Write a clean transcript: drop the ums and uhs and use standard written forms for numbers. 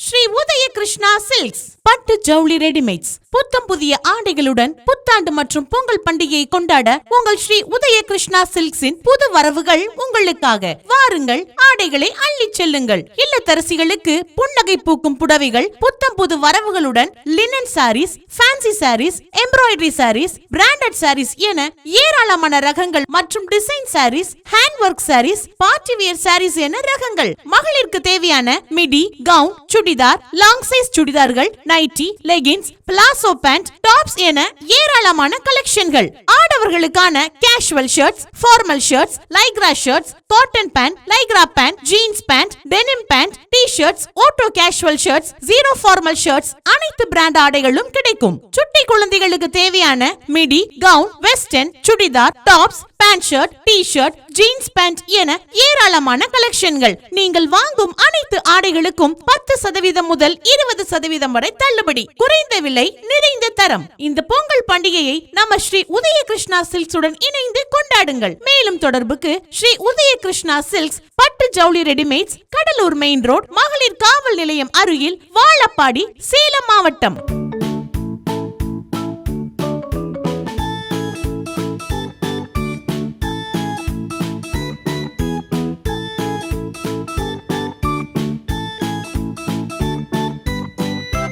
ஸ்ரீ உதய Krishna silks பட்டு ஜவுளி readymades புத்தம் புதிய ஆடைகளுடன் புத்தாண்டு மற்றும் பொங்கல் பண்டிகையை கொண்டாட உங்கள் ஸ்ரீ உதய கிருஷ்ணா சில்க்ஸின் புது வரவுகள் உங்களுக்காக. வாருங்கள், ஆடைகளை அள்ளி செல்லுங்கள். இல்லத்தரசிகளுக்கு புன்னகை பூக்கும் புடவைகள் புத்தம் புது வரவுகளுடன் linen saris, fancy saris, embroidery saris, branded saris என ஏராளமான ரகங்கள் மற்றும் design saris, hand work saris, party wear saris என ரகங்கள். மகளிருக்கு தேவையான midi, gown, churidar, long size சுடிதார்கள், nighty, leggings, palazzo pant, tops என ஏராளமான கலெக்ஷன்கள். ஆடவர்களுக்கான casual shirts, formal shirts, lycra shirts, cotton pant, lycra pant, jeans pant, denim pant, t-shirts, auto casual shirts, zero formal shirts, அனைத்து பிராண்ட் ஆடைகளும் கிடைக்கும். சுட்டி குழந்தைகளுக்கு தேவையான midi, gown, western, churidar, tops, pant shirt, t-shirt, jeans pant என ஏராளமான கலெக்ஷன்கள். நீங்கள் வாங்கும் அனைத்து ஆடைகளுக்கும் 10% முதல் 20% வரை தள்ளுபடி. குறைந்த விலை, நிறைந்த தரம். இந்த பொங்கல் பண்டிகையை நம்ம ஸ்ரீ உதய கிருஷ்ணா சில்க்ஸ் உடன் இணைந்து கொண்டாடுங்கள். மேலும் தொடர்புக்கு ஸ்ரீ உதய கிருஷ்ணா சில்க்ஸ் பட்டு ஜவுளி ரெடிமேட்ஸ், கடலூர் மெயின் ரோட், மகளிர் காவல் நிலையம் அருகில், வாழப்பாடி, சேலம் மாவட்டம்.